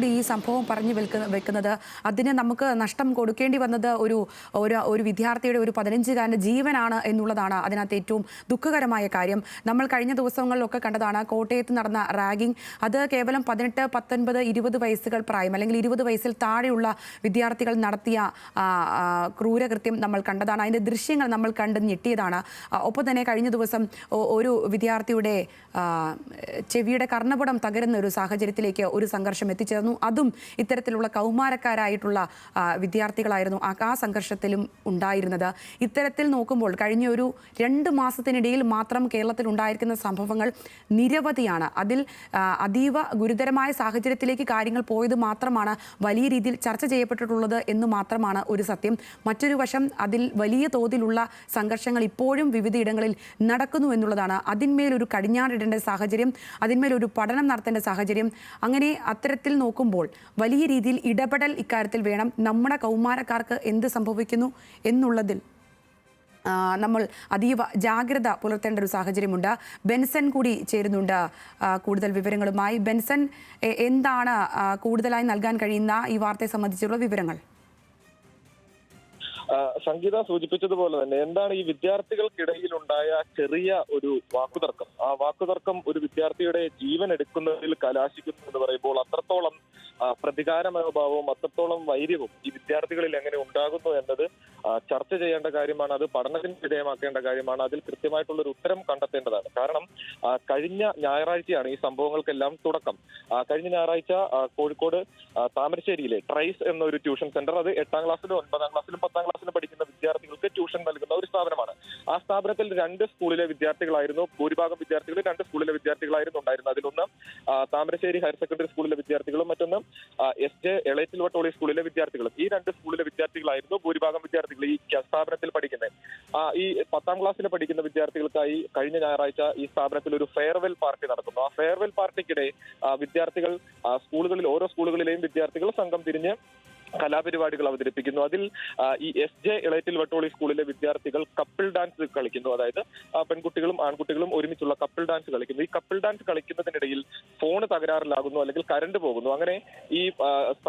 കൂടി ഈ സംഭവം പറഞ്ഞു വെക്കുന്നത് അതിന് നമുക്ക് നഷ്ടം കൊടുക്കേണ്ടി വന്നത് ഒരു വിദ്യാർത്ഥിയുടെ ഒരു 15-കാരൻ്റെ ജീവനാണ് എന്നുള്ളതാണ് അതിനകത്ത് ഏറ്റവും ദുഃഖകരമായ കാര്യം. നമ്മൾ കഴിഞ്ഞ ദിവസങ്ങളിലൊക്കെ കണ്ടതാണ് കോട്ടയത്ത് നടന്ന റാഗിംഗ്. അത് കേവലം 18, 19, 20 വയസ്സുകൾ പ്രായം അല്ലെങ്കിൽ 20 വയസ്സിൽ താഴെയുള്ള വിദ്യാർത്ഥികൾ നടത്തിയ ക്രൂരകൃത്യം നമ്മൾ കണ്ടതാണ്. അതിൻ്റെ ദൃശ്യങ്ങൾ നമ്മൾ കണ്ട് ഞെട്ടിയതാണ്. ഒപ്പം തന്നെ കഴിഞ്ഞ ദിവസം ഒരു വിദ്യാർത്ഥിയുടെ ചെവിയുടെ കർണപടം തകരുന്ന ഒരു സാഹചര്യത്തിലേക്ക് ഒരു സംഘർഷം എത്തിച്ചേർന്നു. അതും ഇത്തരത്തിലുള്ള കൗമാരക്കാരായിട്ടുള്ള വിദ്യാർത്ഥികളായിരുന്നു ആ സംഘർഷത്തിലും ഉണ്ടായിരുന്നത്. ഇത്തരത്തിൽ നോക്കുമ്പോൾ കഴിഞ്ഞ ഒരു 2 മാസത്തിനിടയിൽ മാത്രം കേരളത്തിൽ ഉണ്ടായിരിക്കുന്ന സംഭവങ്ങൾ നിരവധിയാണ്. അതിൽ അതീവ ഗുരുതരമായ സാഹചര്യത്തിലേക്ക് കാര്യങ്ങൾ പോയത് മാത്രമാണ് വലിയ രീതിയിൽ ചർച്ച ചെയ്യപ്പെട്ടിട്ടുള്ളത് എന്ന് മാത്രമാണ് ഒരു സത്യം. മറ്റൊരു വശം അതിൽ വലിയ തോതിലുള്ള സംഘർഷങ്ങൾ ഇപ്പോഴും വിവിധയിടങ്ങളിൽ നടക്കുന്നു എന്നുള്ളതാണ്. അതിന്മേലൊരു കടിഞ്ഞാണിടേണ്ട സാഹചര്യം, അതിന്മേലൊരു പഠനം നടത്തേണ്ട സാഹചര്യം. അങ്ങനെ അത്തരത്തിൽ നോക്കുമ്പോൾ വലിയ രീതിയിൽ ഇടപെടൽ ഇക്കാര്യത്തിൽ വേണം. നമ്മുടെ കൗമാരക്കാർക്ക് എന്ത് സംഭവിക്കുന്നു എന്നുള്ളതിൽ നമ്മൾ അതീവ ജാഗ്രത പുലർത്തേണ്ട ഒരു സാഹചര്യമുണ്ട്. ബെൻസൺ കൂടി ചേരുന്നുണ്ട് കൂടുതൽ വിവരങ്ങളുമായി. ബെൻസൺ, എന്താണ് കൂടുതലായി നൽകാൻ കഴിയുന്ന ഈ വാർത്തയെ സംബന്ധിച്ചുള്ള വിവരങ്ങൾ? സംഗീത സൂചിപ്പിച്ചതുപോലെ തന്നെ എന്താണ് ഈ വിദ്യാർത്ഥികൾക്കിടയിലുണ്ടായ ചെറിയ ഒരു വാക്കുതർക്കം. ആ വാക്കുതർക്കം ഒരു വിദ്യാർത്ഥിയുടെ ജീവൻ എടുക്കുന്നതിൽ കലാശിക്കുന്നു എന്ന് പറയുമ്പോൾ അത്രത്തോളം പ്രതികാര മനോഭാവവും അത്രത്തോളം വൈര്യവും ഈ വിദ്യാർത്ഥികളിൽ എങ്ങനെ ഉണ്ടാകുന്നു എന്നത് ചർച്ച ചെയ്യേണ്ട കാര്യമാണ്. അത് പഠനത്തിന് വിധേയമാക്കേണ്ട കാര്യമാണ്. അതിൽ കൃത്യമായിട്ടുള്ള ഒരു ഉത്തരം കണ്ടെത്തേണ്ടതാണ്. കാരണം കഴിഞ്ഞ ഞായറാഴ്ചയാണ് ഈ സംഭവങ്ങൾക്കെല്ലാം തുടക്കം. കഴിഞ്ഞ ഞായറാഴ്ച കോഴിക്കോട് താമരശ്ശേരിയിലെ ട്രൈസ് എന്നൊരു ട്യൂഷൻ സെന്റർ, അത് 8ാം ക്ലാസ്സിലും 9ാം ക്ലാസ്സിലും 10ാം ക്ലാസ്സിലും പഠിക്കുന്ന വിദ്യാർത്ഥികൾക്ക് ട്യൂഷൻ നൽകുന്ന ഒരു സ്ഥാപനമാണ്. ആ സ്ഥാപനത്തിൽ 2 സ്കൂളിലെ വിദ്യാർത്ഥികളായിരുന്നു, ഭൂരിഭാഗം വിദ്യാർത്ഥികൾ 2 സ്കൂളിലെ വിദ്യാർത്ഥികളായിരുന്നു ഉണ്ടായിരുന്നത്. അതിലൊന്ന് താമരശ്ശേരി ഹയർ സെക്കൻഡറി സ്കൂളിലെ വിദ്യാർത്ഥികളും മറ്റൊന്ന് SJ എളേറ്റിൽ വട്ടോളി സ്കൂളിലെ വിദ്യാർത്ഥികളും. ഈ 2 സ്കൂളിലെ വിദ്യാർത്ഥികളായിരുന്നു ഭൂരിഭാഗം വിദ്യാർത്ഥികൾ ഈ സ്ഥാപനത്തിൽ പഠിക്കുന്നത്. ഈ 10ാം ക്ലാസ്സിൽ പഠിക്കുന്ന വിദ്യാർത്ഥികൾക്കായി കഴിഞ്ഞ ഞായറാഴ്ച ഈ സ്ഥാപനത്തിൽ ഒരു ഫെയർവെൽ പാർട്ടി നടക്കുന്നു. ആ ഫെയർവെൽ പാർട്ടിക്കിടെ വിദ്യാർത്ഥികൾ ഓരോ സ്കൂളുകളിലെയും വിദ്യാർത്ഥികൾ സംഘം തിരിഞ്ഞ് കലാപരിപാടികൾ അവതരിപ്പിക്കുന്നു. അതിൽ ഈ SJ എളേറ്റിൽ വട്ടോളി സ്കൂളിലെ വിദ്യാർത്ഥികൾ കപ്പിൾ ഡാൻസ് കളിക്കുന്നു. അതായത് പെൺകുട്ടികളും ആൺകുട്ടികളും ഒരുമിച്ചുള്ള കപ്പിൾ ഡാൻസ് കളിക്കുന്നു. ഈ കപ്പിൾ ഡാൻസ് കളിക്കുന്നതിനിടയിൽ ഫോൺ തകരാറിലാകുന്നു, അല്ലെങ്കിൽ കറണ്ട് പോകുന്നു. അങ്ങനെ ഈ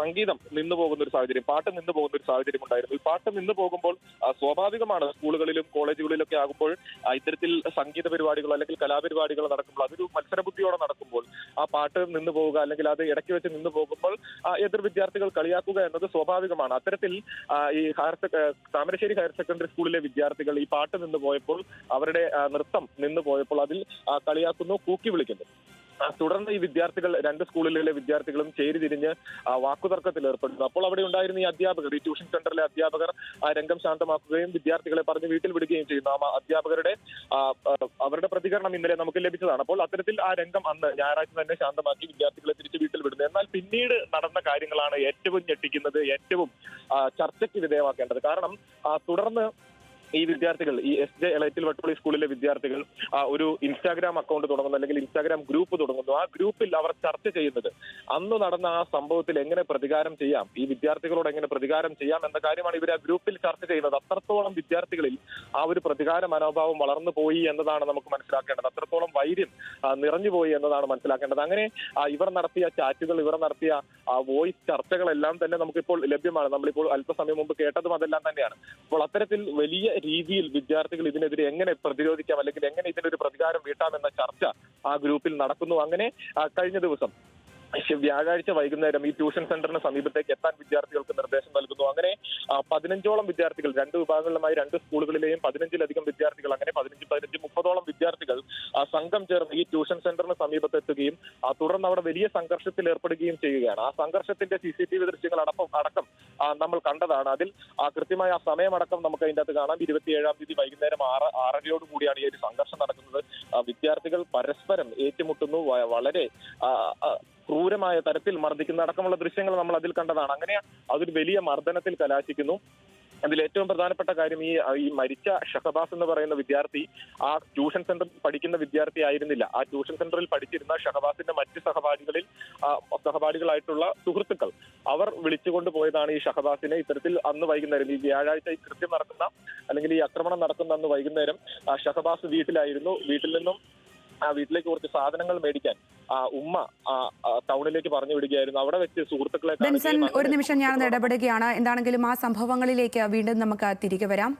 സംഗീതം നിന്നു പോകുന്ന ഒരു സാഹചര്യം, പാട്ട് നിന്നു പോകുന്ന ഒരു സാഹചര്യം ഉണ്ടായിരുന്നു. ഈ പാട്ട് നിന്നു പോകുമ്പോൾ സ്വാഭാവികമാണ്, സ്കൂളുകളിലും കോളേജുകളിലൊക്കെ ആകുമ്പോൾ ഇത്തരത്തിൽ സംഗീത പരിപാടികളോ അല്ലെങ്കിൽ കലാപരിപാടികളോ നടക്കുമ്പോൾ അതൊരു മത്സരബുദ്ധിയോടെ നടക്കുമ്പോൾ ആ പാട്ട് നിന്നു പോവുക അല്ലെങ്കിൽ അത് ഇടയ്ക്ക് വെച്ച് നിന്നു പോകുമ്പോൾ എതിർ വിദ്യാർത്ഥികൾ കളിയാക്കുക എന്നത് സ്വാഭാവികമാണ്. അത്തരത്തിൽ ഈ താമരശ്ശേരി ഹയർ സെക്കൻഡറി സ്കൂളിലെ വിദ്യാർത്ഥികൾ ഈ പാട്ട് നിന്ന് പോയപ്പോൾ, അവരുടെ നൃത്തം നിന്ന് പോയപ്പോൾ അതിൽ കളിയാക്കുന്നു, കൂക്കി വിളിക്കുന്നു. തുടർന്ന് ഈ വിദ്യാർത്ഥികൾ 2 സ്കൂളിലെ വിദ്യാർത്ഥികളും ചേരിതിരിഞ്ഞ് വാക്കുതർക്കത്തിൽ ഏർപ്പെടുന്നു. അപ്പോൾ അവിടെ ഉണ്ടായിരുന്ന ഈ അധ്യാപകർ, ഈ ട്യൂഷൻ സെന്ററിലെ അധ്യാപകർ രംഗം ശാന്തമാക്കുകയും വിദ്യാർത്ഥികളെ പറഞ്ഞ് വീട്ടിൽ വിടുകയും ചെയ്യുന്നു. അവരുടെ പ്രതികരണം ഇന്നലെ നമുക്ക് ലഭിച്ചതാണ്. അപ്പോൾ അത്തരത്തിൽ ആ രംഗം അന്ന് ഞായറാഴ്ച തന്നെ ശാന്തമാക്കി വിദ്യാർത്ഥികളെ തിരിച്ച് വീട്ടിൽ വിടുന്നു. എന്നാൽ പിന്നീട് നടന്ന കാര്യങ്ങളാണ് ഏറ്റവും ഞെട്ടിക്കുന്നത്, ഏറ്റവും ചർച്ചയ്ക്ക് വിധേയമാക്കേണ്ടത്. കാരണം തുടർന്ന് ഈ വിദ്യാർത്ഥികൾ, ഈ SJ എളേറ്റിൽ വട്ടോളി സ്കൂളിലെ വിദ്യാർത്ഥികൾ ഒരു ഇൻസ്റ്റാഗ്രാം അക്കൗണ്ട് തുടങ്ങുന്നു, അല്ലെങ്കിൽ ഇൻസ്റ്റാഗ്രാം ഗ്രൂപ്പ് തുടങ്ങുന്നു. ആ ഗ്രൂപ്പിൽ അവർ ചർച്ച ചെയ്യുന്നത് അന്ന് നടന്ന ആ സംഭവത്തിൽ എങ്ങനെ പ്രതികാരം ചെയ്യാം, ഈ വിദ്യാർത്ഥികളോട് എങ്ങനെ പ്രതികാരം ചെയ്യാം എന്ന കാര്യമാണ് ഇവർ ആ ഗ്രൂപ്പിൽ ചർച്ച ചെയ്യുന്നത്. അത്രത്തോളം വിദ്യാർത്ഥികളിൽ ആ ഒരു പ്രതികാര മനോഭാവം വളർന്നു പോയി എന്നതാണ് നമുക്ക് മനസ്സിലാക്കേണ്ടത്. അത്രത്തോളം വൈര്യം നിറഞ്ഞുപോയി എന്നതാണ് മനസ്സിലാക്കേണ്ടത്. അങ്ങനെ ഇവർ നടത്തിയ ചാറ്റുകൾ, ഇവർ നടത്തിയ വോയിസ് ചർച്ചകളെല്ലാം തന്നെ നമുക്കിപ്പോൾ ലഭ്യമാണ്. നമ്മളിപ്പോൾ അല്പസമയം മുമ്പ് കേട്ടതും അതെല്ലാം തന്നെയാണ്. അപ്പോൾ അത്തരത്തിൽ വലിയ രീതിയിൽ വിദ്യാർത്ഥികൾ ഇതിനെതിരെ എങ്ങനെ പ്രതിരോധിക്കാം, അല്ലെങ്കിൽ എങ്ങനെ ഇതിനൊരു പ്രതികാരം വീട്ടാമെന്ന ചർച്ച ആ ഗ്രൂപ്പിൽ നടക്കുന്നു. അങ്ങനെ കഴിഞ്ഞ ദിവസം വ്യാഴാഴ്ച വൈകുന്നേരം ഈ ട്യൂഷൻ സെന്ററിന് സമീപത്തേക്ക് എത്താൻ വിദ്യാർത്ഥികൾക്ക് നിർദ്ദേശം നൽകുന്നു. അങ്ങനെ 15ഓളം വിദ്യാർത്ഥികൾ, 2 വിഭാഗങ്ങളുമായി 2 സ്കൂളുകളിലെയും 15ലധികം വിദ്യാർത്ഥികൾ, അങ്ങനെ 15-30ഓളം വിദ്യാർത്ഥികൾ സംഘം ചേർന്ന് ഈ ട്യൂഷൻ സെന്ററിന് സമീപത്തെത്തുകയും തുടർന്ന് അവിടെ വലിയ സംഘർഷത്തിൽ ഏർപ്പെടുകയും ചെയ്യുകയാണ്. ആ സംഘർഷത്തിന്റെ CCTV ദൃശ്യങ്ങൾ അടക്കം നമ്മൾ കണ്ടതാണ്. അതിൽ കൃത്യമായ ആ സമയമടക്കം നമുക്ക് അതിൻ്റെ അകത്ത് കാണാം. 27-ാം തീയതി വൈകുന്നേരം 6:30 കൂടിയാണ് ഈ ഒരു സംഘർഷം നടക്കുന്നത്. വിദ്യാർത്ഥികൾ പരസ്പരം ഏറ്റുമുട്ടുന്നു, വളരെ ക്രൂരമായ തരത്തിൽ മർദ്ദിക്കുന്ന അടക്കമുള്ള ദൃശ്യങ്ങൾ നമ്മൾ അതിൽ കണ്ടതാണ്. അങ്ങനെ അതൊരു വലിയ മർദ്ദനത്തിൽ കലാശിക്കുന്നു. അതിൽ ഏറ്റവും പ്രധാനപ്പെട്ട കാര്യം ഈ മരിച്ച ഷഹബാസ് എന്ന് പറയുന്ന വിദ്യാർത്ഥി ആ ട്യൂഷൻ സെന്ററിൽ പഠിക്കുന്ന വിദ്യാർത്ഥി ആയിരുന്നില്ല. ആ ട്യൂഷൻ സെന്ററിൽ പഠിച്ചിരുന്ന ഷഹബാസിന്റെ മറ്റ് സഹപാഠികളായിട്ടുള്ള സുഹൃത്തുക്കൾ, അവർ വിളിച്ചുകൊണ്ട് പോയതാണ് ഈ ഷഹബാസിനെ. ഇത്തരത്തിൽ അന്ന് വൈകുന്നേരം, ഈ വ്യാഴാഴ്ച ഈ കൃത്യം നടക്കുന്ന അല്ലെങ്കിൽ ഈ ആക്രമണം നടക്കുന്ന അന്ന് വൈകുന്നേരം ഷഹബാസ് വീട്ടിലായിരുന്നു. വീട്ടിൽ നിന്നും ആ വീട്ടിലേക്ക് കുറച്ച് സാധനങ്ങൾ മേടിക്കാൻ ഉമ്മ ടൗണിലേക്ക് പറഞ്ഞു വിടുകയായിരുന്നു. അവിടെ വെച്ച് സുഹൃത്തുക്കളെ ബെൻസൺ, ഒരു നിമിഷം ഞാൻ ഇടപെടുകയാണ്. എന്താണെങ്കിലും ആ സംഭവങ്ങളിലേക്ക് വീണ്ടും നമുക്ക് തിരികെ വരാം.